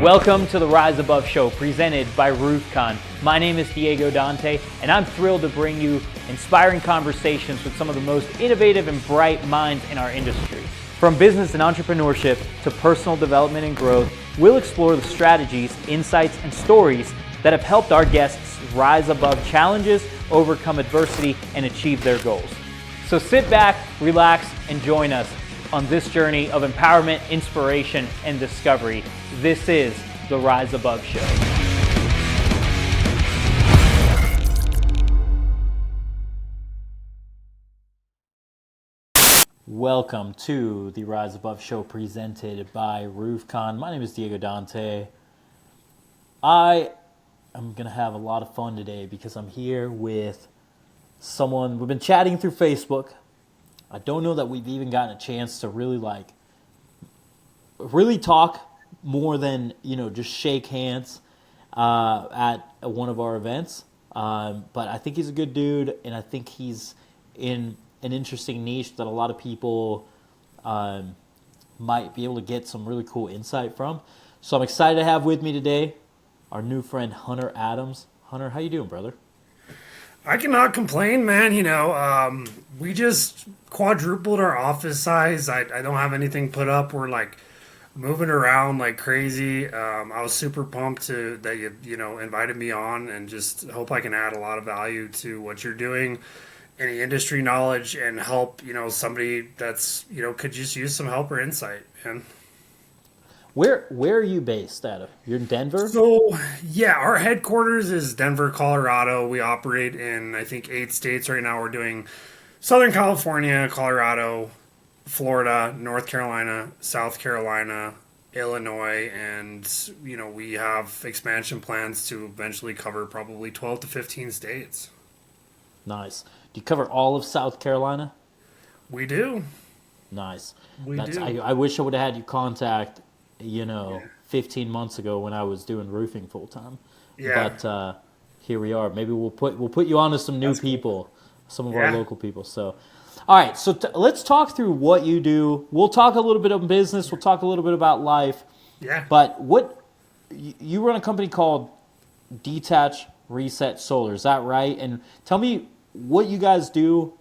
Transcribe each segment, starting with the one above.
Welcome to the Rise Above Show, presented by RoofCON. My name is Diego Dante, and I'm thrilled to bring you inspiring conversations with some of the most innovative and bright minds in our industry. From business and entrepreneurship to personal development and growth, we'll explore the strategies, insights, and stories that have helped our guests rise above challenges, overcome adversity, and achieve their goals. So sit back, relax, and join us on this journey of empowerment, inspiration, and discovery. This is the Rise Above Show. Welcome to the Rise Above Show presented by RoofCON. My name is Diego Dante. I am going to have a lot of fun today because I'm here with someone we've been chatting through Facebook. I don't know that we've even gotten a chance to really talk more than, just shake hands at one of our events. But I think he's a good dude, and I think he's in an interesting niche that a lot of people might be able to get some really cool insight from. So I'm excited to have with me today our new friend Hunter Adams. Hunter, how you doing, brother? I cannot complain, man. We just quadrupled our office size. I don't have anything put up. We're moving around like crazy. I was super pumped that you invited me on, and just hope I can add a lot of value to what you're doing, any industry knowledge, and help somebody that's could just use some help or insight. And Where are you based out of? You're in Denver? so yeah, our headquarters is Denver, Colorado. We operate in I think 8 states right now. We're doing Southern California, Colorado, Florida, North Carolina, South Carolina, Illinois, and we have expansion plans to eventually cover probably 12 to 15 states. Nice. Do you cover all of South Carolina? We do. Nice. We do. I wish I would have had you contact, 15 months ago when I was doing roofing full time. Yeah. But here we are. Maybe we'll put you on to some new That's cool. people, some of our local people. So, all right. So let's talk through what you do. We'll talk a little bit of business. We'll talk a little bit about life. Yeah. But you run a company called Detach Reset Solar. Is that right? And tell me what you guys do,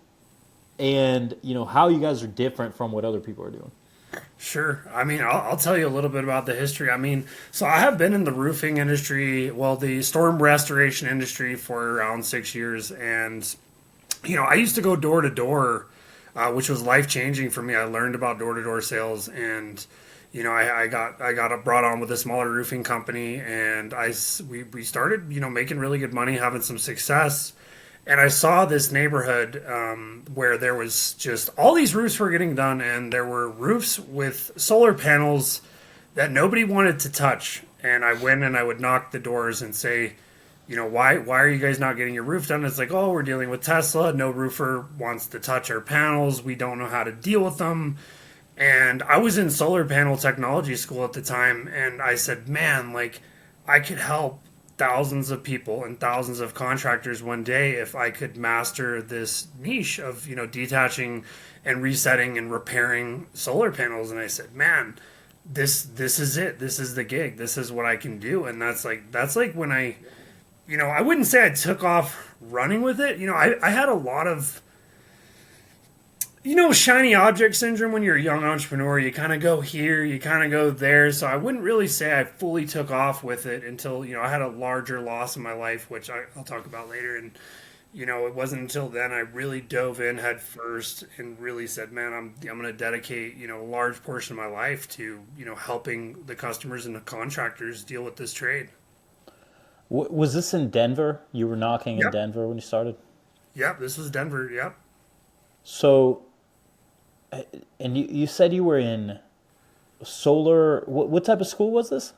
and how you guys are different from what other people are doing. Sure. I mean, I'll tell you a little bit about the history. I mean, so I have been in the roofing industry, the storm restoration industry for around 6 years. And, I used to go door to door, which was life changing for me. I learned about door to door sales, and, I got brought on with a smaller roofing company, and we started, making really good money, having some success. And I saw this neighborhood where there was just all these roofs were getting done, and there were roofs with solar panels that nobody wanted to touch. And I went and I would knock the doors and say, why are you guys not getting your roof done? It's like, oh, we're dealing with Tesla. No roofer wants to touch our panels. We don't know how to deal with them. And I was in solar panel technology school at the time, and I said, man, I could help thousands of people and thousands of contractors one day if I could master this niche of detaching and resetting and repairing solar panels. And I said, man, this is it. This is the gig. This is what I can do. And that's like when I wouldn't say I took off running with it. I had a lot of shiny object syndrome when you're a young entrepreneur. You kind of go here, you kind of go there. So I wouldn't really say I fully took off with it until, I had a larger loss in my life, which I'll talk about later. And, it wasn't until then I really dove in head first and really said, man, I'm going to dedicate, a large portion of my life to, helping the customers and the contractors deal with this trade. Was this in Denver? You were knocking in Yep. Denver when you started? Yep, this was Denver. Yep. So, and you said you were in solar. What type of school was this?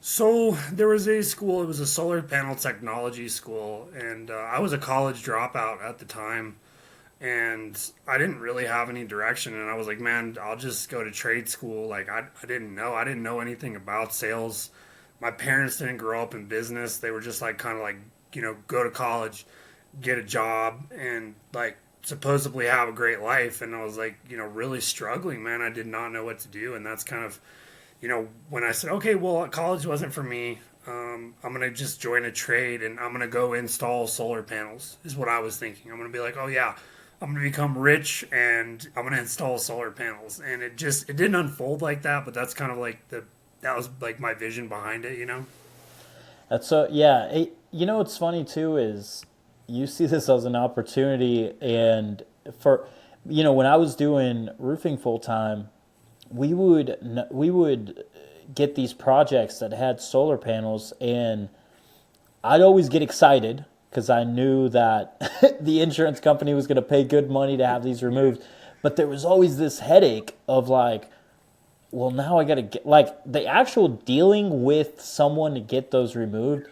So there was a school, it was a solar panel technology school, and I was a college dropout at the time, and I didn't really have any direction, and I was like, man, I'll just go to trade school. I didn't know anything about sales. My parents didn't grow up in business. They were just go to college, get a job, and supposedly have a great life. And I was really struggling, man. I did not know what to do. And that's kind of when I said, okay, well, college wasn't for me, I'm going to just join a trade and I'm going to go install solar panels, is what I was thinking. I'm going to be like, oh, yeah, I'm going to become rich and I'm going to install solar panels. And it didn't unfold like that, but that's kind of like that was like my vision behind it, That's so yeah. What's funny too is you see this as an opportunity, and for when I was doing roofing full time, we would get these projects that had solar panels, and I'd always get excited because I knew that the insurance company was going to pay good money to have these removed. But there was always this headache of like, well, now I got to get like the actual dealing with someone to get those removed.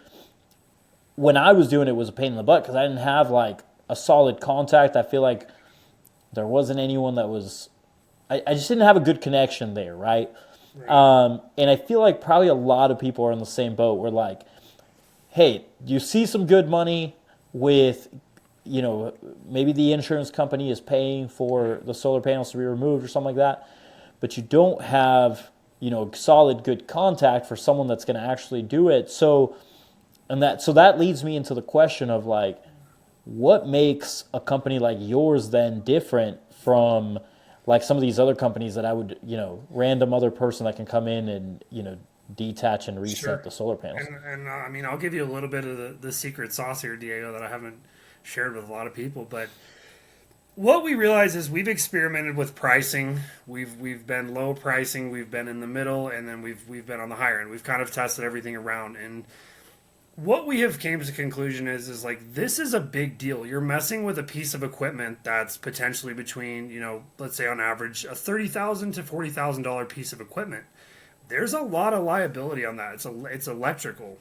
When I was doing it was a pain in the butt because I didn't have like a solid contact. I feel like there wasn't anyone that was. I just didn't have a good connection there, right? And I feel like probably a lot of people are in the same boat. We're like, hey, you see some good money with, maybe the insurance company is paying for the solar panels to be removed or something like that, but you don't have, solid good contact for someone that's going to actually do it. So that leads me into the question of like, what makes a company like yours then different from like some of these other companies that I would, random other person that can come in and, detach and reset Sure. the solar panels. And I mean, I'll give you a little bit of the secret sauce here, Diego, that I haven't shared with a lot of people. But what we realize is we've experimented with pricing. We've been low pricing, we've been in the middle, and then we've been on the higher end. We've kind of tested everything around, and what we have came to the conclusion is like this is a big deal. You're messing with a piece of equipment that's potentially between let's say on average a $30,000 to $40,000 piece of equipment. There's a lot of liability on that. It's electrical.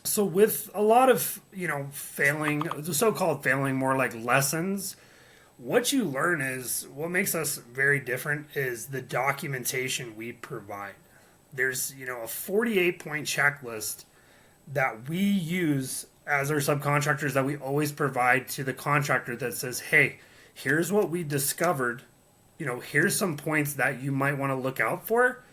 So with a lot of failing, the so-called failing, more like lessons, what you learn is what makes us very different is the documentation we provide. There's a 48-point checklist that we use as our subcontractors that we always provide to the contractor that says, hey, here's what we discovered. Here's some points that you might want to look out for.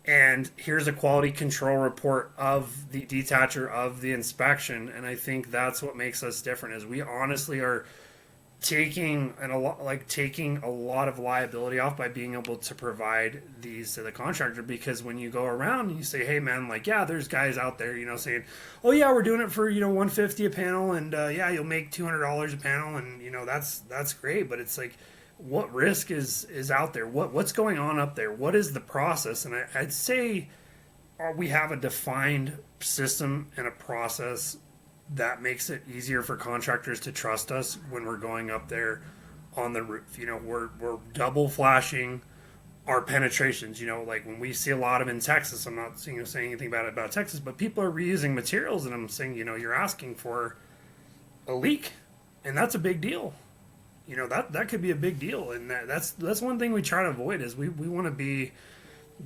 And here's a quality control report of the detacher of the inspection. And I think that's what makes us different is we honestly are taking a lot of liability off by being able to provide these to the contractor, because when you go around and you say, hey man, like, yeah, there's guys out there saying, oh yeah, we're doing it for 150 a panel, and yeah, you'll make $200 a panel, and that's great, but it's like, what risk is out there, what's going on up there, what is the process? And I'd say we have a defined system and a process that makes it easier for contractors to trust us when we're going up there on the roof. We're double flashing our penetrations. Like when we see a lot of in Texas, I'm not saying anything about Texas, but people are reusing materials, and I'm saying, you're asking for a leak, and that's a big deal. That could be a big deal, and that's one thing we try to avoid is we want to be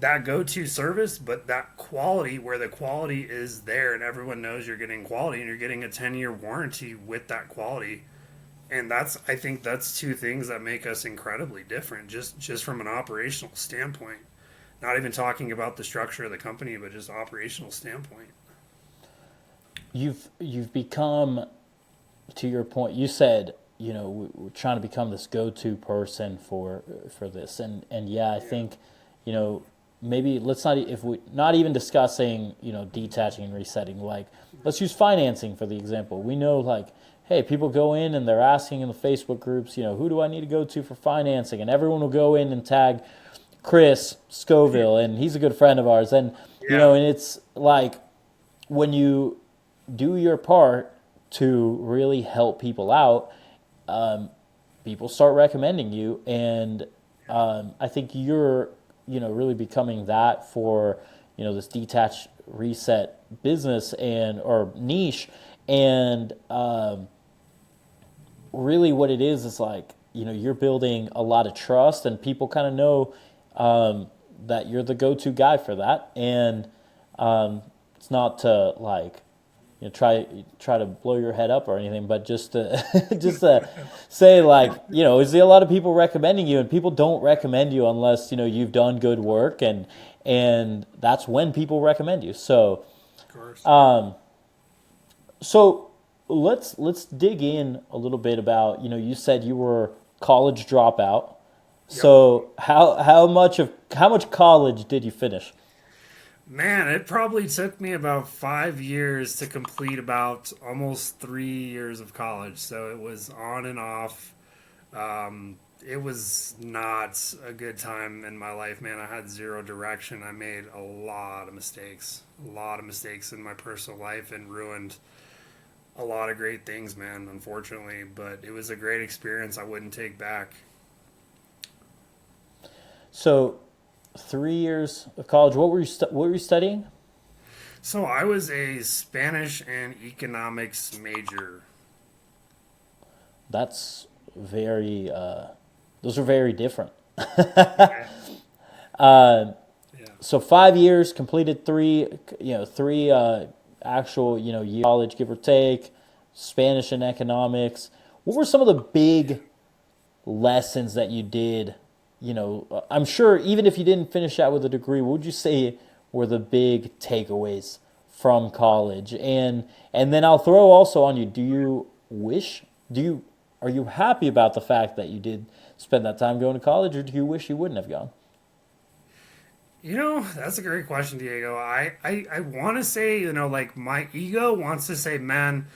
that go-to service, but that quality where the quality is there and everyone knows you're getting quality and you're getting a 10-year warranty with that quality. And I think that's two things that make us incredibly different, just from an operational standpoint. Not even talking about the structure of the company, but just operational standpoint. You've become, to your point, you said, we're trying to become this go-to person for this. And yeah, I think, maybe let's not, if we not even discussing, detaching and resetting, like let's use financing for the example. We know like, hey, people go in and they're asking in the Facebook groups, who do I need to go to for financing? And everyone will go in and tag Chris Scoville, and he's a good friend of ours. And, and it's like when you do your part to really help people out, people start recommending you. And I think you're, really becoming that for, this detach reset business or niche. And really what it is like, you're building a lot of trust, and people kind of know that you're the go-to guy for that. And it's not to like, try to blow your head up or anything, but just to just to say like, is there a lot of people recommending you, and people don't recommend you unless you've done good work, and and that's when people recommend you. So, Of course. so let's dig in a little bit about, you said you were college dropout. Yep. So how much college did you finish? Man, it probably took me about 5 years to complete about almost 3 years of college. So it was on and off. It was not a good time in my life, man. I had zero direction. I made a lot of mistakes in my personal life, and ruined a lot of great things, man, unfortunately. But it was a great experience I wouldn't take back. So 3 years of college. What were you studying? So I was a Spanish and economics major. That's very. Those are very different. Yeah. Yeah. So 5 years, completed three actual year college, give or take, Spanish and economics. What were some of the big lessons that you did? I'm sure even if you didn't finish out with a degree, what would you say were the big takeaways from college? And then I'll throw also on you. Are you happy about the fact that you did spend that time going to college, or do you wish you wouldn't have gone? That's a great question, Diego. I want to say, like my ego wants to say, man,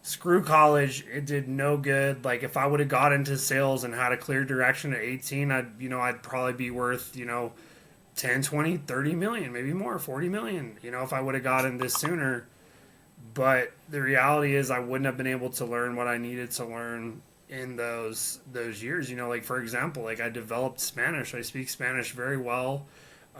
screw college. It did no good. Like if I would have got into sales and had a clear direction at 18, I'd probably be worth, 10, 20, 30 million, maybe more, 40 million, if I would have gotten this sooner. But the reality is I wouldn't have been able to learn what I needed to learn in those years. Like for example, like I developed Spanish. I speak Spanish very well.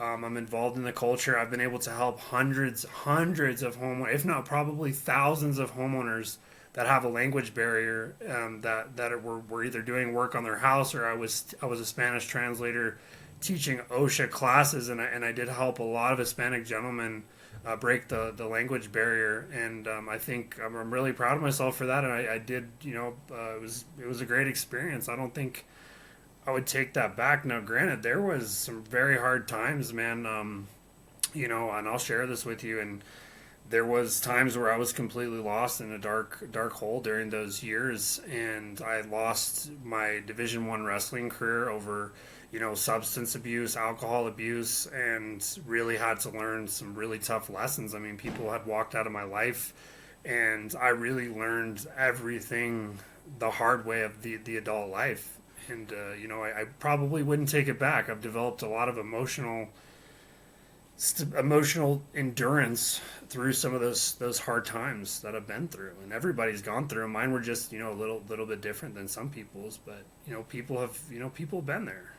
I'm involved in the culture. I've been able to help hundreds of homeowners, if not probably thousands of homeowners that have a language barrier, that were either doing work on their house, or I was a Spanish translator teaching OSHA classes, and I did help a lot of Hispanic gentlemen break the language barrier, and I think I'm really proud of myself for that, and I did, it was a great experience. I don't think I would take that back. Now, granted, there was some very hard times, man. And I'll share this with you. And there was times where I was completely lost in a dark hole during those years, and I lost my Division I wrestling career over, substance abuse, alcohol abuse, and really had to learn some really tough lessons. I mean, people had walked out of my life, and I really learned everything the hard way of the adult life. And I probably wouldn't take it back. I've developed a lot of emotional endurance through some of those hard times that I've been through, and everybody's gone through them. Mine were just a little bit different than some people's, but people have been there.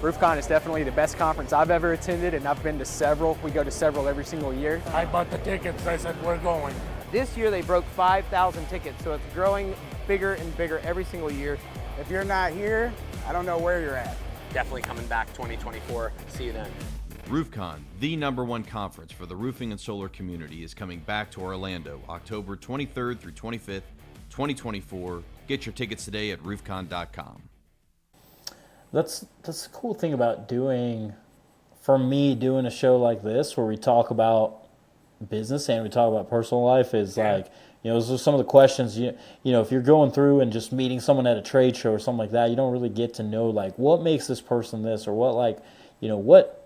RoofCON is definitely the best conference I've ever attended, and I've been to several. We go to several every single year. I bought the tickets. I said, we're going. This year they broke 5,000 tickets, so it's growing bigger and bigger every single year. If you're not here, I don't know where you're at. Definitely coming back 2024. See you then. RoofCON, the #1 conference for the roofing and solar community, is coming back to Orlando October 23rd through 25th, 2024. Get your tickets today at roofcon.com. That's the cool thing about doing a show like this where we talk about business and we talk about personal life is like, those are some of the questions, if you're going through and just meeting someone at a trade show or something like that, you don't really get to know like what makes this person this, or what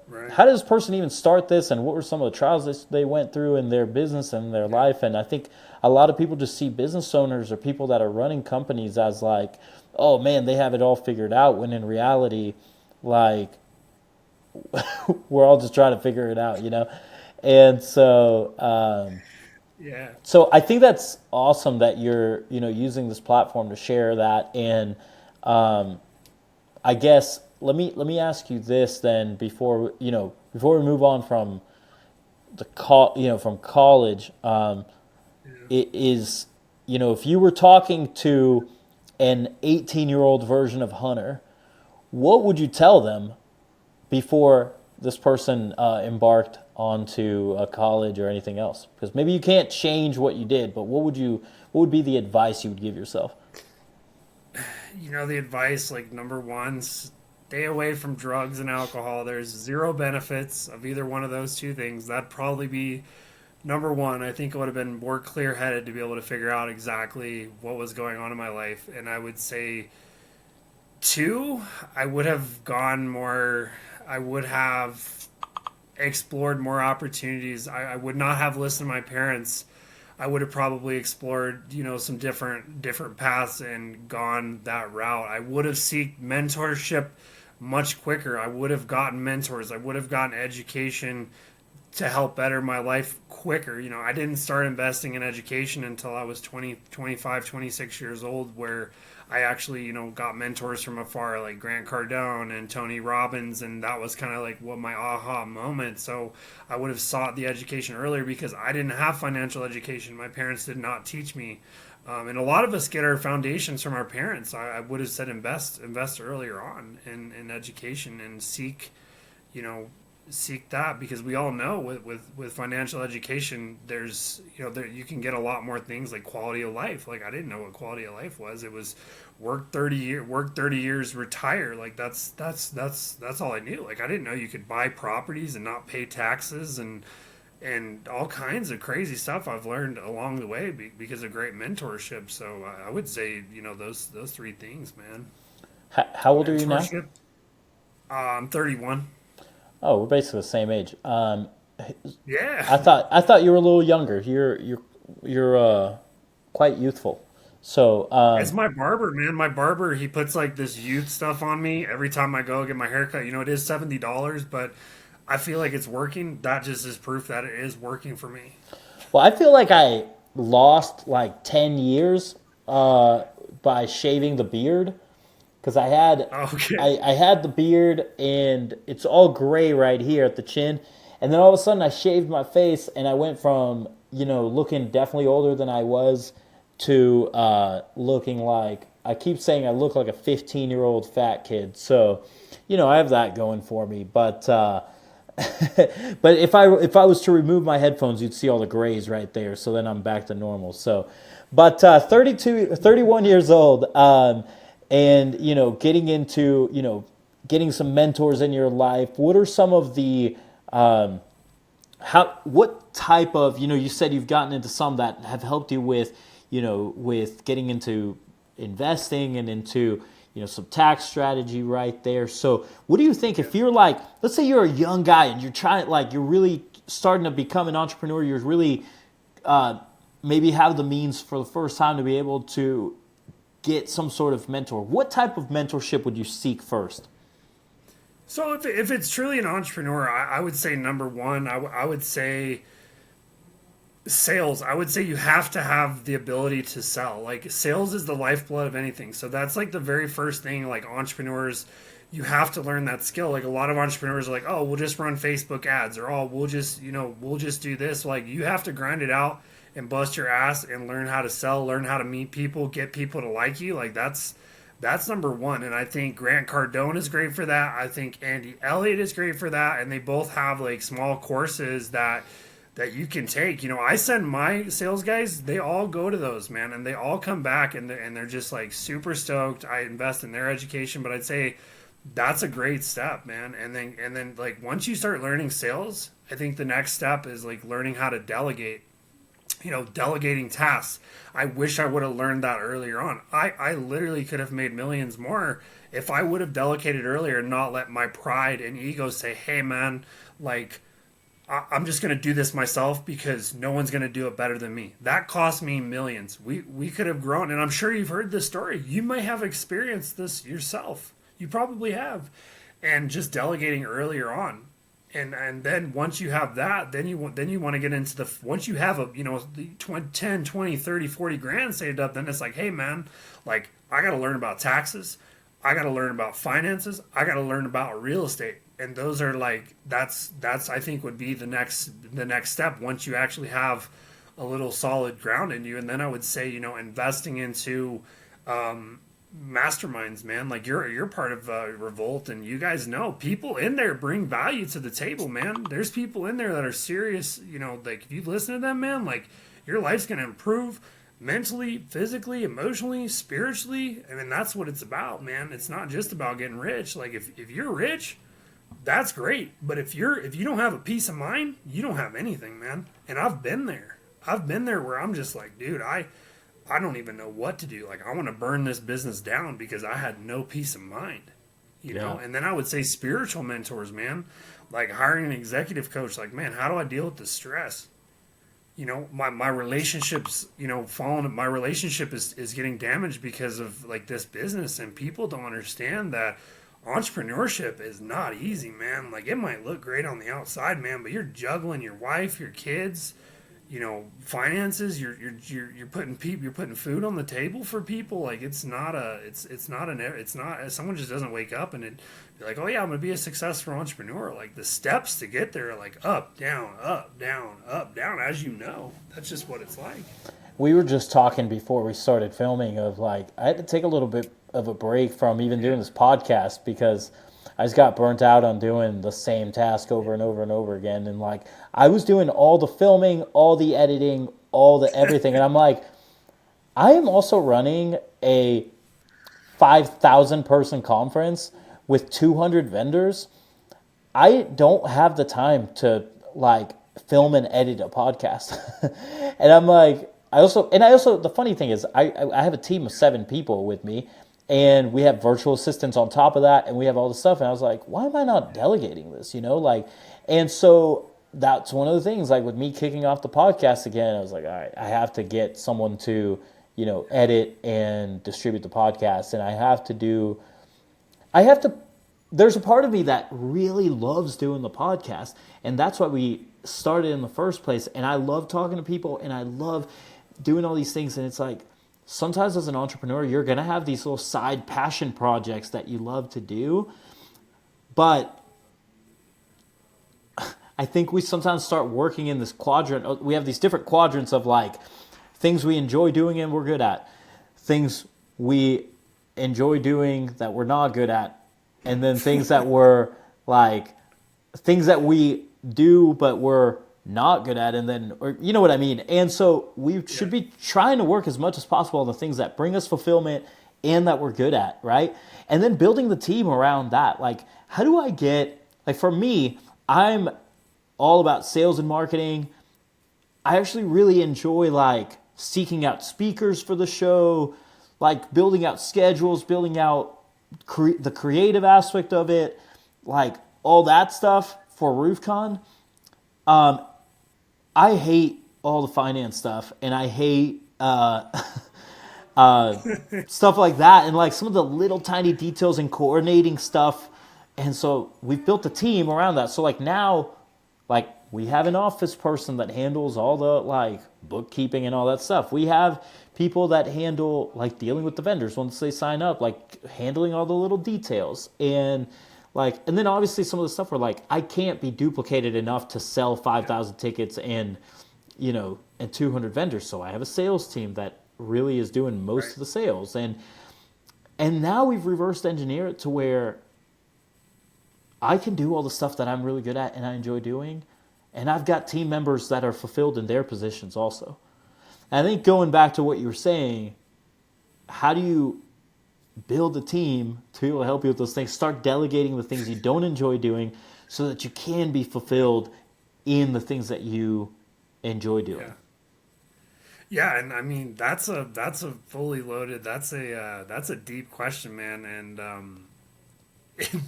Right. how does this person even start this, and what were some of the trials that they went through in their business and their life. And I think a lot of people just see business owners or people that are running companies as like, oh man, they have it all figured out, when in reality, like, we're all just trying to figure it out, And so, Yeah. so I think that's awesome that you're, using this platform to share that. And I guess let me ask you this then before we move on from from college. It is, if you were talking to an 18-year-old version of Hunter, what would you tell them before this person embarked onto a college or anything else? Because maybe you can't change what you did, but what would be the advice you would give yourself? The advice, like, number one, stay away from drugs and alcohol. There's zero benefits of either one of those two things. That'd probably be number one. I think I would have been more clear headed to be able to figure out exactly what was going on in my life. And I would say two, I would have gone more, I would have explored more opportunities. I would not have listened to my parents. I would have probably explored, some different paths and gone that route. I would have sought mentorship much quicker. I would have gotten mentors. I would have gotten education to help better my life quicker. I didn't start investing in education until I was 20, 25, 26 years old, where I actually, got mentors from afar like Grant Cardone and Tony Robbins, and that was kind of like what my aha moment. So I would have sought the education earlier because I didn't have financial education. My parents did not teach me. And a lot of us get our foundations from our parents. I would have said invest earlier on in education and seek that, because we all know with financial education, there's you can get a lot more things like quality of life. Like I didn't know what quality of life was. It was work 30 years, retire. Like that's all I knew. Like I didn't know you could buy properties and not pay taxes and all kinds of crazy stuff I've learned along the way because of great mentorship. So I would say those three things, man. How old are you now? I'm 31. Oh, we're basically the same age. Yeah. I thought you were a little younger. You're quite youthful. So it's my barber, man. My barber, he puts like this youth stuff on me every time I go get my haircut. It is $70, but I feel like it's working. That just is proof that it is working for me. Well, I feel like I lost like 10 years by shaving the beard. Because I had the beard, and it's all gray right here at the chin. And then all of a sudden I shaved my face, and I went from, looking definitely older than I was to looking like, I keep saying I look like a 15-year-old fat kid. So, I have that going for me. But but if I was to remove my headphones, you'd see all the grays right there. So then I'm back to normal. So, but 31 years old, and getting into getting some mentors in your life. What are some of the what type of you said you've gotten into some that have helped you with with getting into investing and into some tax strategy right there. So what do you think if you're like, let's say you're a young guy and you're trying, like you're really starting to become an entrepreneur, you're really maybe have the means for the first time to be able to get some sort of mentor. What type of mentorship would you seek first? So if it's truly an entrepreneur, I would say number one, I would say sales. I would say you have to have the ability to sell. Like sales is the lifeblood of anything. So that's like the very first thing, like entrepreneurs, you have to learn that skill. Like a lot of entrepreneurs are like, oh, we'll just run Facebook ads, or oh, we'll just do this. Like you have to grind it out and bust your ass and learn how to sell, learn how to meet people, get people to like you. Like that's number one. And I think Grant Cardone is great for that. I think Andy Elliott is great for that. And they both have like small courses that you can take. I send my sales guys, they all go to those, man, and they all come back and they're just like super stoked. I invest in their education, but I'd say that's a great step, man. And then like once you start learning sales, I think the next step is like learning how to delegate. Delegating tasks. I wish I would have learned that earlier on. I literally could have made millions more if I would have delegated earlier and not let my pride and ego say, hey man, like I'm just going to do this myself because no one's going to do it better than me. That cost me millions. We could have grown, and I'm sure you've heard this story. You may have experienced this yourself. You probably have. And just delegating earlier on. And then once you have that, then you want to get into once you have a 10, 20, 30, 40 grand saved up, then it's like, hey man, like I got to learn about taxes, I got to learn about finances, I got to learn about real estate. And those are like that's I think would be the next step once you actually have a little solid ground in you. And then I would say investing into masterminds, man. Like you're part of Revolt, and you guys know people in there bring value to the table, man. There's people in there that are serious. Like if you listen to them, man, like your life's gonna improve. mentally, physically, emotionally, spiritually. I mean, that's what it's about, man. It's not just about getting rich. Like if you're rich, that's great. But if you don't have a peace of mind, you don't have anything, man. And I've been there. I've been there where I'm just like, dude, I don't even know what to do. Like, I want to burn this business down because I had no peace of mind, you know? And then I would say spiritual mentors, man, like hiring an executive coach, like, man, how do I deal with the stress? You know, my relationships, you know, my relationship is getting damaged because of like this business, and people don't understand that entrepreneurship is not easy, man. Like, it might look great on the outside, man, but you're juggling your wife, your kids, you know, finances. You're putting food on the table for people. Like, someone just doesn't wake up and be like, oh yeah, I'm gonna be a successful entrepreneur. Like, the steps to get there are like up, down, up, down, up, down. As you know, that's just what it's like. We were just talking before we started filming of like, I had to take a little bit of a break from even doing this podcast because I just got burnt out on doing the same task over and over and over again. And like, I was doing all the filming, all the editing, all the everything. And I'm like, I am also running a 5,000 person conference with 200 vendors. I don't have the time to like film and edit a podcast. And I'm like, I also, the funny thing is I have a team of 7 people with me, and we have virtual assistants on top of that, and we have all this stuff. And I was like, why am I not delegating this? You know, like, and so that's one of the things, like with me kicking off the podcast again, I was like, all right, I have to get someone to, you know, edit and distribute the podcast. And there's a part of me that really loves doing the podcast. And that's why we started in the first place. And I love talking to people, and I love doing all these things. And it's like, sometimes as an entrepreneur, you're going to have these little side passion projects that you love to do. But I think we sometimes start working in this quadrant. We have these different quadrants of like things we enjoy doing and we're good at, things we enjoy doing that we're not good at, and then things that we're like, things that we do but we're not good at, and then, or you know what I mean? And so we should be trying to work as much as possible on the things that bring us fulfillment and that we're good at, right? And then building the team around that. Like, how do I get, like for me, I'm all about sales and marketing. I actually really enjoy like seeking out speakers for the show, like building out schedules, building out the creative aspect of it, like all that stuff for RoofCON. I hate all the finance stuff, and I hate stuff like that, and like some of the little tiny details and coordinating stuff. And so we've built a team around that. So like now, like we have an office person that handles all the like bookkeeping and all that stuff. We have people that handle like dealing with the vendors once they sign up, like handling all the little details. And like, and then obviously some of the stuff where like I can't be duplicated enough to sell 5,000 tickets and, you know, and 200 vendors. So I have a sales team that really is doing most of the sales. And now we've reversed engineered it to where I can do all the stuff that I'm really good at and I enjoy doing. And I've got team members that are fulfilled in their positions also. And I think going back to what you were saying, how do you build a team to help you with those things? Start delegating the things you don't enjoy doing so that you can be fulfilled in the things that you enjoy doing. Yeah, and I mean that's a fully loaded, that's a deep question, man, and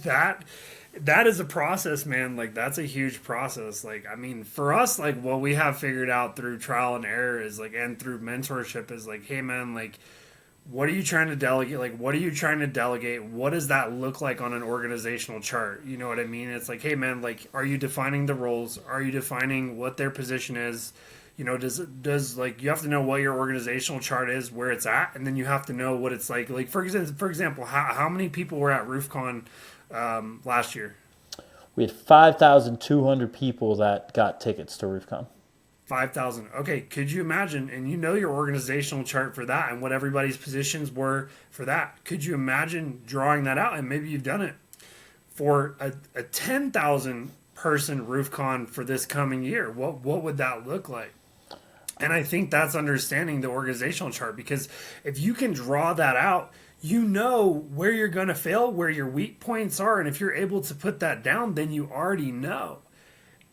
that is a process, man. Like that's a huge process. Like I mean, for us, like what we have figured out through trial and error is like, and through mentorship is like, hey man, like what are you trying to delegate? Like, what are you trying to delegate? What does that look like on an organizational chart? You know what I mean? It's like, hey man, like, are you defining the roles? Are you defining what their position is? You know, does like, you have to know what your organizational chart is, where it's at, and then you have to know what it's like. Like, for example, how many people were at RoofCON last year? We had 5,200 people that got tickets to RoofCON. 5,000. Okay, could you imagine, and you know your organizational chart for that and what everybody's positions were for that. Could you imagine drawing that out? And maybe you've done it for a 10,000 person RoofCON for this coming year. What would that look like? And I think that's understanding the organizational chart, because if you can draw that out, you know where you're going to fail, where your weak points are. And if you're able to put that down, then you already know.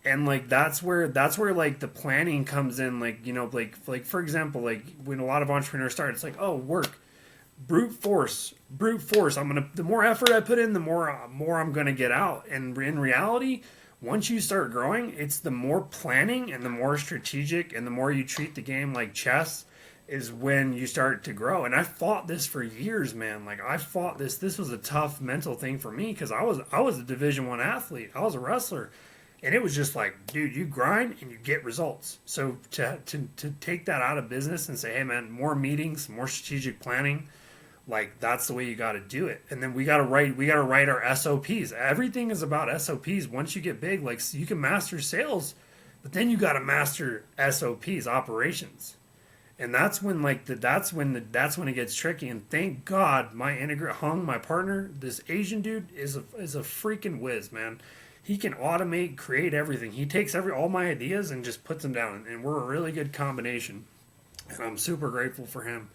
And like that's where like the planning comes in. Like, you know, like for example, like when a lot of entrepreneurs start, it's like, oh, work, brute force. The more effort I put in, the more I'm gonna get out. And in reality, once you start growing, it's the more planning and the more strategic and the more you treat the game like chess is when you start to grow. And I fought this for years, man. Like I fought this. This was a tough mental thing for me because I was a Division I athlete. I was a wrestler. And it was just like, dude, you grind and you get results. So to take that out of business and say, hey, man, more meetings, more strategic planning, like that's the way you got to do it. And then we got to write our SOPs. Everything is about SOPs. Once you get big, like so you can master sales, but then you got to master SOPs, operations. And that's when that's when it gets tricky. And thank God my partner, this Asian dude is a freaking whiz, man. He can automate, create everything. He takes all my ideas and just puts them down, and we're a really good combination. And I'm super grateful for him.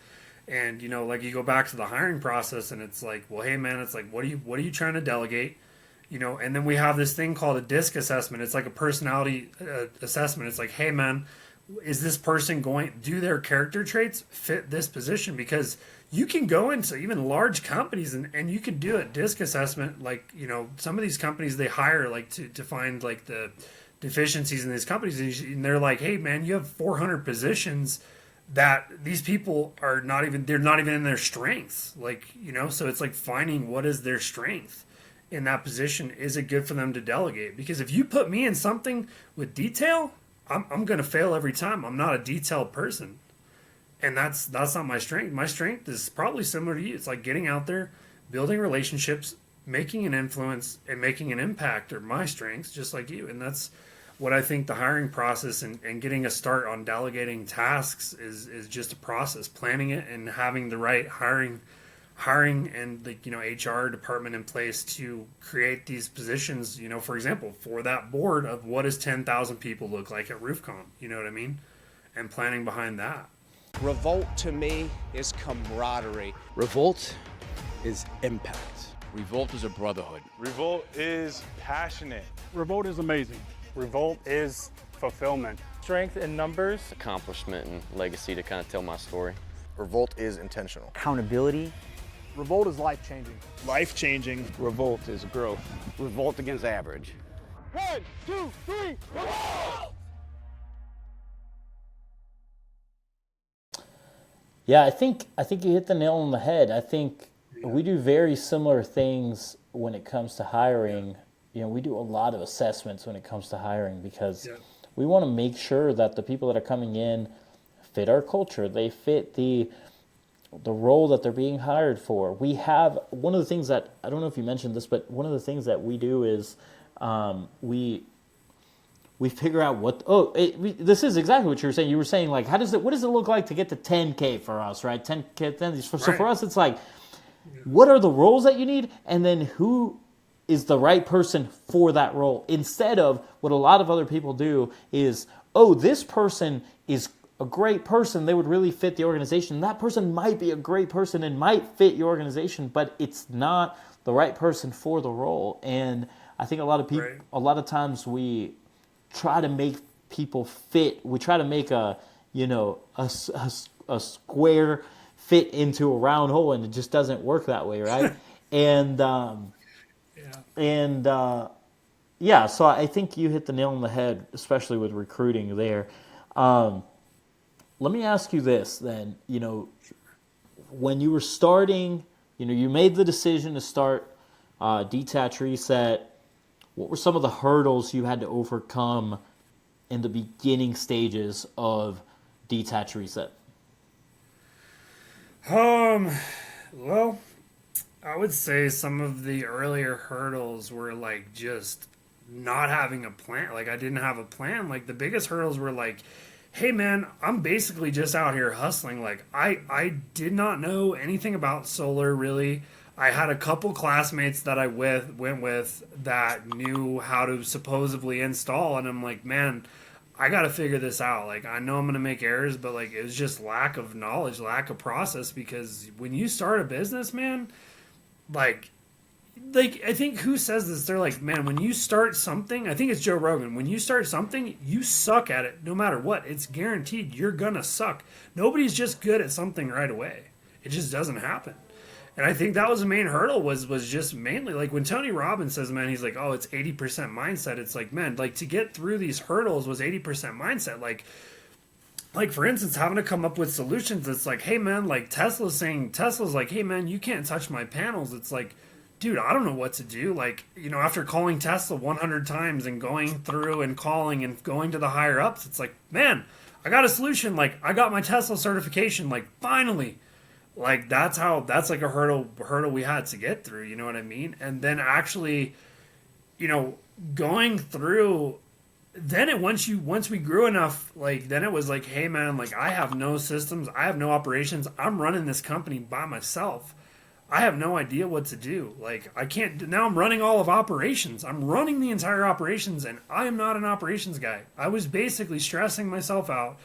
And you know, like you go back to the hiring process, and it's like, well, hey man, it's like, what are you trying to delegate? You know, and then we have this thing called a DISC assessment. It's like a personality assessment. It's like, hey man, is this person do their character traits fit this position? Because you can go into even large companies and you can do a DISC assessment. Like, you know, some of these companies, they hire like to find like the deficiencies in these companies. And they're like, hey man, you have 400 positions that these people they're not even in their strengths. Like, you know, so it's like finding what is their strength in that position. Is it good for them to delegate? Because if you put me in something with detail, I'm going to fail every time. I'm not a detailed person. And that's not my strength. My strength is probably similar to you. It's like getting out there, building relationships, making an influence, and making an impact are my strengths, just like you. And that's what I think the hiring process and getting a start on delegating tasks is just a process. Planning it and having the right hiring and the, you know, HR department in place to create these positions, you know, for example, for that board of what does 10,000 people look like at RoofCON, you know what I mean? And planning behind that. Revolt to me is camaraderie. Revolt is impact. Revolt is a brotherhood. Revolt is passionate. Revolt is amazing. Revolt is fulfillment. Strength in numbers. Accomplishment and legacy to kind of tell my story. Revolt is intentional. Accountability. Revolt is life-changing. Life-changing. Revolt is growth. Revolt against average. 1, 2, 3, revolt! Yeah, I think you hit the nail on the head. I think we do very similar things when it comes to hiring. You know, we do a lot of assessments when it comes to hiring because we want to make sure that the people that are coming in fit our culture. They fit the role that they're being hired for. We have one of the things that, I don't know if you mentioned this, but one of the things that we do is we figure out this is exactly what you were saying. You were saying, like, what does it look like to get to 10K for us, right? 10K. So for us, it's like, what are the roles that you need? And then who is the right person for that role? Instead of what a lot of other people do is, oh, this person is a great person. They would really fit the organization. That person might be a great person and might fit your organization, but it's not the right person for the role. And I think a lot of people, a lot of times we try to make people fit. We try to make a square fit into a round hole, and it just doesn't work that way, right? So I think you hit the nail on the head, especially with recruiting there. Let me ask you this then. You know, when you were starting, you know, you made the decision to start Detach Reset. What were some of the hurdles you had to overcome in the beginning stages of Detach Reset? Well, I would say some of the earlier hurdles were like just not having a plan. Like I didn't have a plan. Like the biggest hurdles were like, hey man, I'm basically just out here hustling. Like I did not know anything about solar really. I had a couple classmates that I went with that knew how to supposedly install, and I'm like, man, I got to figure this out. Like, I know I'm going to make errors, but like, it was just lack of knowledge, lack of process. Because when you start a business, man, like I think who says this? They're like, man, when you start something, I think it's Joe Rogan. When you start something, you suck at it no matter what. It's guaranteed you're gonna suck. Nobody's just good at something right away. It just doesn't happen. And I think that was the main hurdle was just mainly like when Tony Robbins says, man, he's like, oh, it's 80% mindset. It's like, man, like to get through these hurdles was 80% mindset. Like for instance, having to come up with solutions. It's like, hey man, like Tesla's like, hey man, you can't touch my panels. It's like, dude, I don't know what to do. Like, you know, after calling Tesla 100 times and going through and calling and going to the higher ups, it's like, man, I got a solution. Like, I got my Tesla certification. Like, finally. Like, that's like a hurdle we had to get through. You know what I mean? And then actually, you know, going through, then once we grew enough, like, then it was like, hey man, like, I have no systems. I have no operations. I'm running this company by myself. I have no idea what to do. Like, I can't, now I'm running all of operations. I'm running the entire operations, and I am not an operations guy. I was basically stressing myself out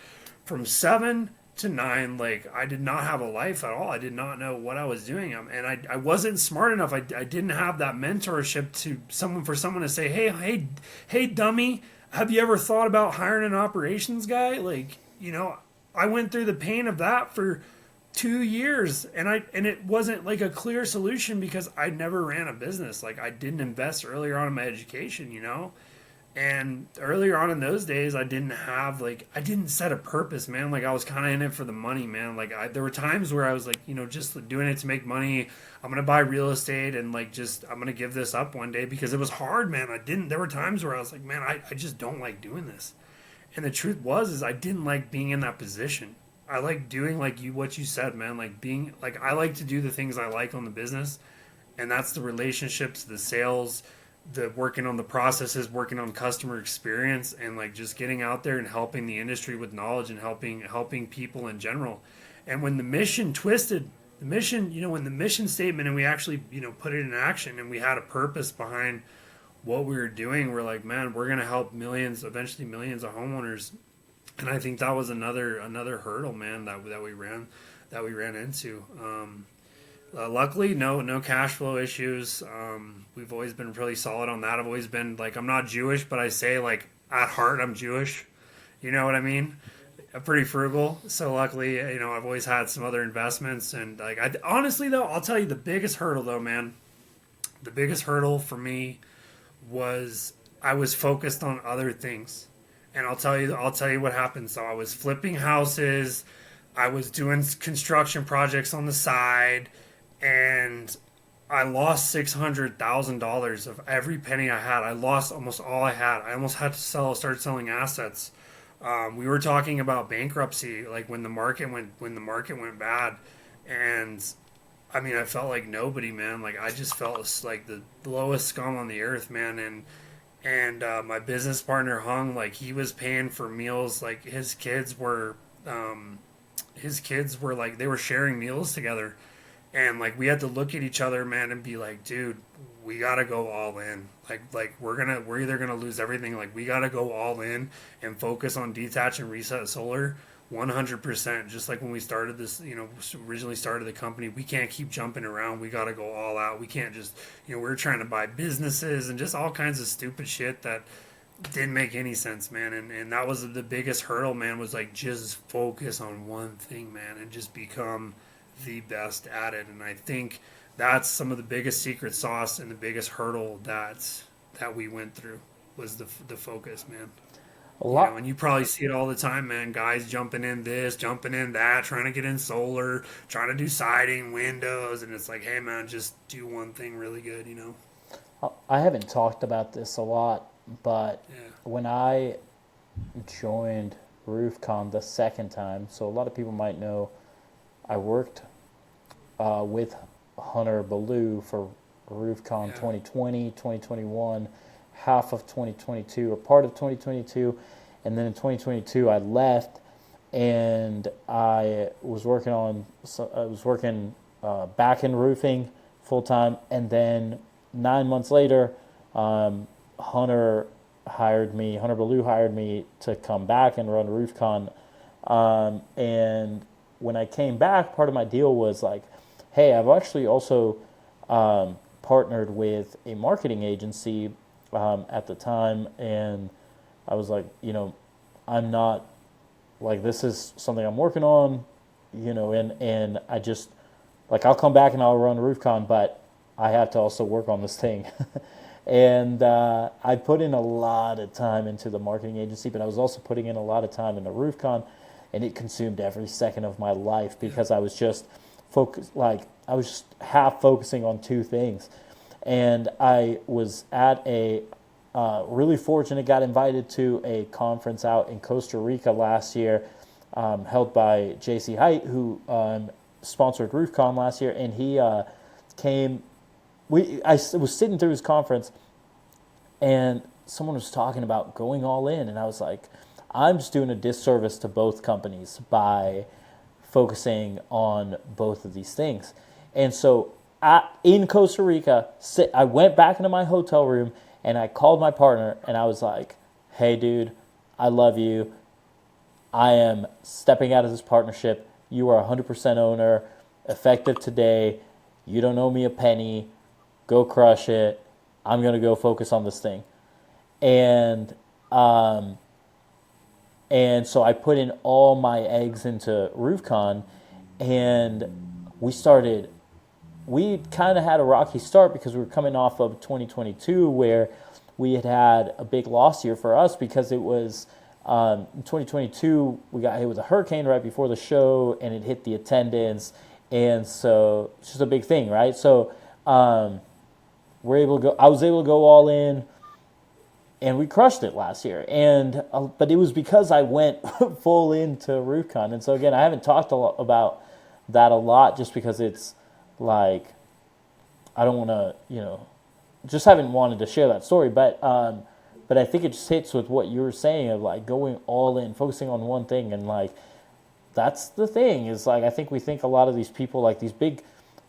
from 7 to 9. Like, I did not have a life at all. I did not know what I was doing. And I wasn't smart enough. I didn't have that mentorship for someone to say, hey, dummy, have you ever thought about hiring an operations guy? Like, you know, I went through the pain of that for 2 years, and it wasn't like a clear solution because I never ran a business. Like, I didn't invest earlier on in my education, you know, and earlier on in those days, I didn't set a purpose, man. Like, I was kind of in it for the money, man. Like, there were times where I was like, you know, just doing it to make money. I'm gonna buy real estate and like I'm gonna give this up one day because it was hard, man. There were times where I was like, man, I just don't like doing this. And the truth is I didn't like being in that position. I like doing what you said, man. Like being like, I like to do the things I like on the business, and that's the relationships, the sales, the working on the processes, working on customer experience, and like just getting out there and helping the industry with knowledge and helping people in general. And when the mission twisted, when the mission statement and we actually, you know, put it in action and we had a purpose behind what we were doing, we're like, man, we're gonna help eventually millions of homeowners. And I think that was another hurdle, man, that we ran into. Luckily, no cash flow issues. We've always been really solid on that. I've always been like, I'm not Jewish, but I say like at heart I'm Jewish. You know what I mean? I'm pretty frugal. So luckily, you know, I've always had some other investments. And like, honestly though, I'll tell you the biggest hurdle though, man. The biggest hurdle for me was I was focused on other things. And I'll tell you what happened. So I was flipping houses, I was doing construction projects on the side, and I lost $600,000 of every penny I had. I lost almost all I had. I almost had to start selling assets. We were talking about bankruptcy, like when the market went bad, and I mean, I felt like nobody, man. Like I just felt like the lowest scum on the earth, man. And my business partner hung, like he was paying for meals. Like his kids were like, they were sharing meals together. And like, we had to look at each other, man, and be like, dude, we got to go all in. Like we're either going to lose everything. Like we got to go all in and focus on Detach and Reset Solar 100%. Just like when we started this, you know, originally started the company, we can't keep jumping around. We got to go all out. We can't just, you know, we're trying to buy businesses and just all kinds of stupid shit that didn't make any sense, man. And that was the biggest hurdle, man, was like just focus on one thing, man, and just become the best at it. And I think that's some of the biggest secret sauce and the biggest hurdle that we went through was the focus, man. You know, and you probably see it all the time, man. Guys jumping in this, jumping in that, trying to get in solar, trying to do siding, windows, and it's like, hey, man, just do one thing really good, you know? I haven't talked about this a lot, but when I joined RoofCON the second time, so a lot of people might know I worked with Hunter Ballou for RoofCON 2020, 2021, half of 2022 or part of 2022, and then in 2022 I left and I was working back in roofing full time, and then 9 months later Hunter Hunter Ballou hired me to come back and run RoofCon. And when I came back, part of my deal was like, hey, I've actually also partnered with a marketing agency at the time, and I was like, I'm not, like, this is something I'm working on, and I just, like, I'll come back and I'll run RoofCon, but I have to also work on this thing. And I put in a lot of time into the marketing agency, but I was also putting in a lot of time into RoofCon, and it consumed every second of my life because I was just I was just half focusing on two things. And I was at a really fortunate, got invited to a conference out in Costa Rica last year, held by JC Height, who sponsored RoofCon last year, and he came. I was sitting through his conference, and someone was talking about going all in, and I was like, I'm just doing a disservice to both companies by focusing on both of these things. And so in Costa Rica, I went back into my hotel room, and I called my partner, and I was like, hey, dude, I love you. I am stepping out of this partnership. You are 100% owner, effective today. You don't owe me a penny. Go crush it. I'm going to go focus on this thing. And so I put in all my eggs into RoofCon, and we kind of had a rocky start because we were coming off of 2022 where we had a big loss year for us because it was in 2022 we got hit with a hurricane right before the show, and it hit the attendance, and so it's just a big thing, right? So I was able to go all in, and we crushed it last year. And but it was because I went full into RoofCon. And so again, I haven't talked about that a lot just because it's like I don't want to, just haven't wanted to share that story. But I think it just hits with what you were saying of like going all in, focusing on one thing, and like that's the thing is like I think we think a lot of these people, like these big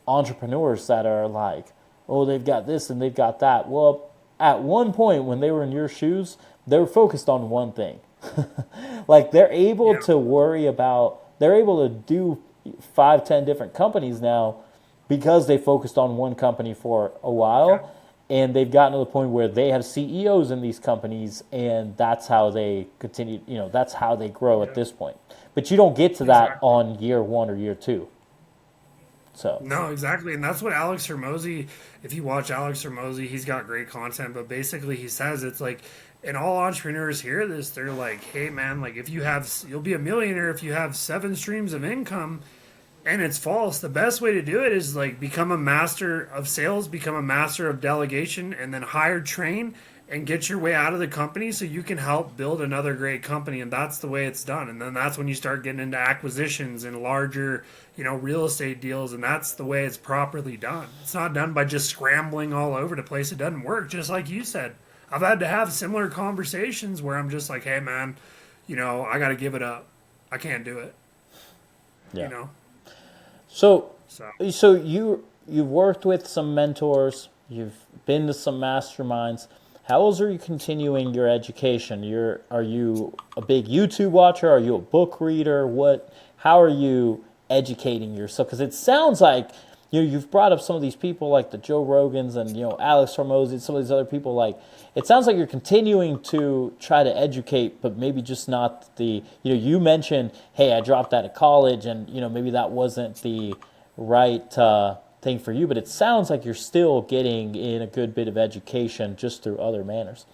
entrepreneurs that are like, oh, they've got this and they've got that. Well, at one point when they were in your shoes, they were focused on one thing. Like they're able to do 5-10 different companies now because they focused on one company for a while, and they've gotten to the point where they have CEOs in these companies, and that's how they continue, that's how they grow at this point. But you don't get to that on year one or year two. So. No, exactly. And that's what Alex Hormozy, if you watch Alex Hormozy, he's got great content, but basically he says it's like, and all entrepreneurs hear this, they're like, hey man, like you'll be a millionaire if you have 7 streams of income, and it's false. The best way to do it is like become a master of sales, become a master of delegation, and then hire, train, and get your way out of the company so you can help build another great company. And that's the way it's done. And then that's when you start getting into acquisitions and larger, real estate deals. And that's the way it's properly done. It's not done by just scrambling all over the place. It doesn't work. Just like you said, I've had to have similar conversations where I'm just like, hey man, I got to give it up. I can't do it. Yeah. So you've worked with some mentors, you've been to some masterminds. How else are you continuing your education? Are you a big YouTube watcher? Are you a book reader? How are you educating yourself? Because it sounds like you've brought up some of these people like the Joe Rogans and Alex Hormozy, some of these other people. Like it sounds like you're continuing to try to educate, but maybe just not the. You mentioned, hey, I dropped out of college, and maybe that wasn't the right thing for you, but it sounds like you're still getting in a good bit of education just through other manners.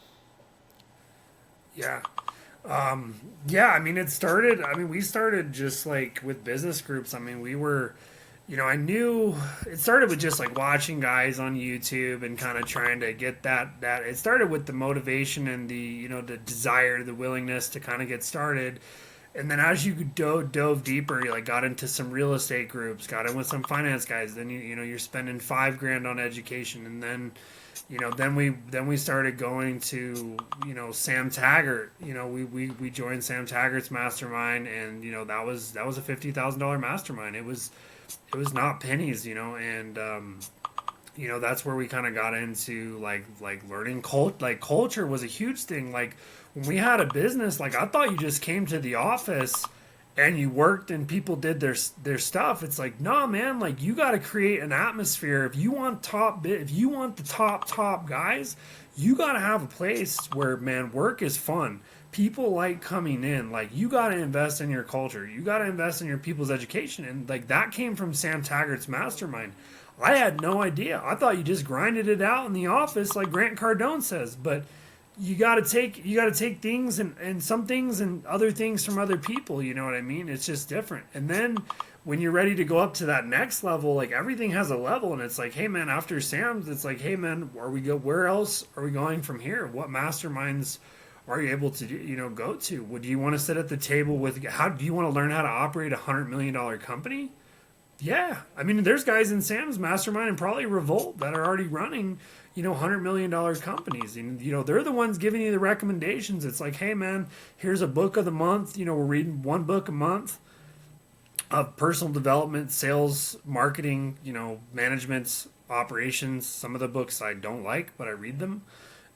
Yeah. We started just like with business groups. we were, I knew it started with just like watching guys on YouTube and kind of trying to get that it started with the motivation and the, the desire, the willingness to kind of get started. And then as you dove deeper, you got into some real estate groups, got in with some finance guys. Then you're spending $5,000 on education, and then then we started going to Sam Taggart. We joined Sam Taggart's mastermind, and that was a $50,000 mastermind. It was not pennies, and that's where we kind of got into like learning culture was a huge thing. Like when we had a business, like I thought you just came to the office and you worked and people did their stuff. It's like, no, man, like you got to create an atmosphere. If you want the top guys, you got to have a place where, man, work is fun. People like coming in. Like you got to invest in your culture. You got to invest in your people's education. And like that came from Sam Taggart's mastermind. I had no idea. I thought you just grinded it out in the office like Grant Cardone says, but you got to take things and some things and other things from other people, you know what I mean? It's just different. And then when you're ready to go up to that next level, like everything has a level, and it's like, hey man, after Sam's, it's like, hey man, where else are we going from here? What masterminds are you able to go to? Would you want to sit at the table with, do you want to learn how to operate $100 million company? Yeah. I mean, there's guys in Sam's mastermind and probably Revolt that are already running, $100 million companies. And, they're the ones giving you the recommendations. It's like, hey man, here's a book of the month. We're reading one book a month of personal development, sales, marketing, management, operations. Some of the books I don't like, but I read them.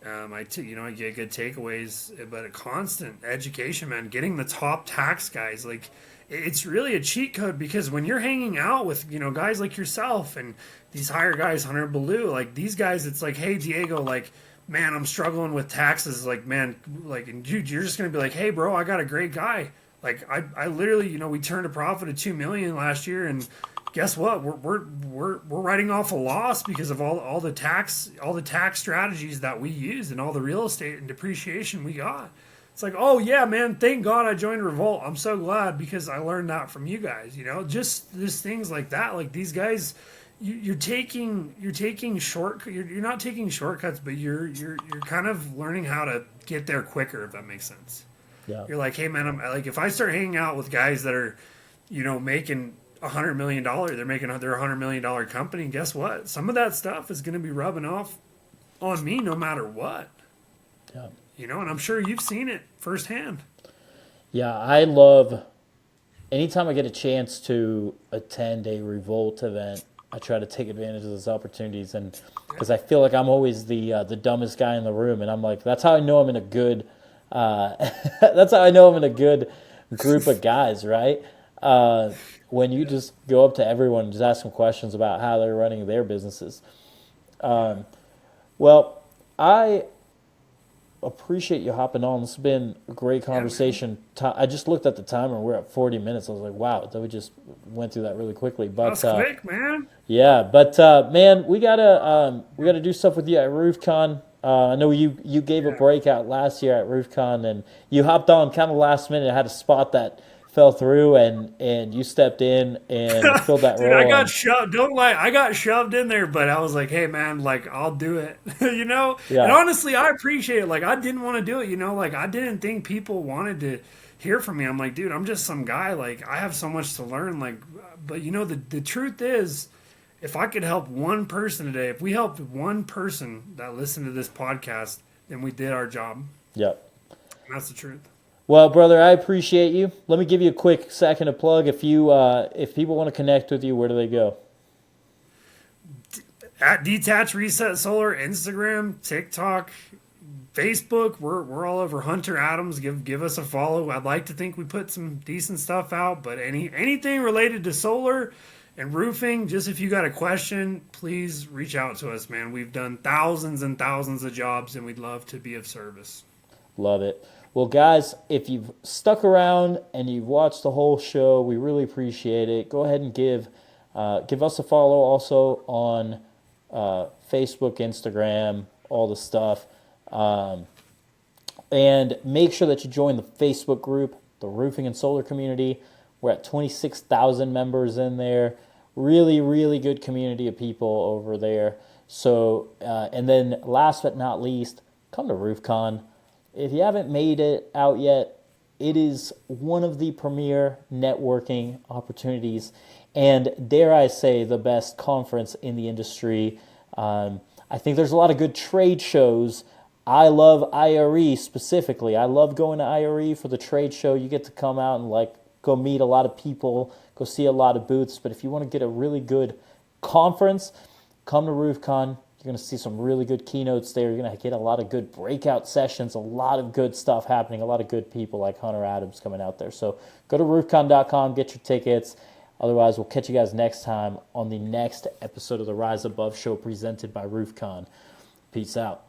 I get good takeaways, but a constant education, man, getting the top tax guys, like it's really a cheat code, because when you're hanging out with, guys like yourself and these higher guys, Hunter Ballou, like these guys, it's like, hey, Diego, like, man, I'm struggling with taxes. Like, man, like, and dude, you're just going to be like, hey, bro, I got a great guy. Like, I literally, we turned a profit of $2 million last year, and guess what? We're writing off a loss because of all the tax strategies that we use and all the real estate and depreciation we got. It's like, oh yeah, man, thank God I joined Revolt. I'm so glad because I learned that from you guys. Just things like that. Like these guys, you're not taking shortcuts, but you're kind of learning how to get there quicker, if that makes sense. Yeah. You're like, hey man, I'm like, if I start hanging out with guys that are, making $100 million, they're making their $100 million company. Guess what? Some of that stuff is going to be rubbing off on me no matter what. Yeah. And I'm sure you've seen it firsthand. Yeah, I love anytime I get a chance to attend a Revolt event, I try to take advantage of those opportunities, and because I feel like I'm always the dumbest guy in the room, and I'm like, that's how I know I'm in a good group of guys, right? When you just go up to everyone and just ask them questions about how they're running their businesses. Well, I appreciate you hopping on. This has been a great conversation. I just looked at the timer and we're at 40 minutes. I was like, wow, we just went through that really quickly. But that's quick, man. Yeah, but man, we gotta do stuff with you at RoofCON. I know you gave a breakout last year at RoofCON, and you hopped on kind of last minute. I had a spot that fell through, and you stepped in and filled that Dude, role. I got shoved. Don't lie, I got shoved in there, but I was like, hey man, like I'll do it. Yeah. And honestly, I appreciate it. Like I didn't want to do it. Like I didn't think people wanted to hear from me. I'm like, dude, I'm just some guy. Like I have so much to learn. Like, but the truth is, if I could help one person today, if we helped one person that listened to this podcast, then we did our job. Yep. And that's the truth. Well, brother, I appreciate you. Let me give you a quick second to plug. If people want to connect with you, where do they go? At Detach Reset Solar, Instagram, TikTok, Facebook. We're all over. Hunter Adams. Give us a follow. I'd like to think we put some decent stuff out, but anything related to solar and roofing, just if you got a question, please reach out to us, man. We've done thousands and thousands of jobs, and we'd love to be of service. Love it. Well, guys, if you've stuck around and you've watched the whole show, we really appreciate it. Go ahead and give us a follow also on Facebook, Instagram, all the stuff. And make sure that you join the Facebook group, the Roofing and Solar Community. We're at 26,000 members in there. Really, really good community of people over there. So, and then last but not least, come to RoofCON. If you haven't made it out yet, it is one of the premier networking opportunities and, dare I say, the best conference in the industry. I think there's a lot of good trade shows. I love IRE specifically. I love going to IRE for the trade show. You get to come out and go meet a lot of people, go see a lot of booths. But if you want to get a really good conference, come to RoofCon. You're going to see some really good keynotes there. You're going to get a lot of good breakout sessions, a lot of good stuff happening, a lot of good people like Hunter Adams coming out there. So go to roofcon.com, get your tickets. Otherwise, we'll catch you guys next time on the next episode of the Rise Above Show presented by RoofCon. Peace out.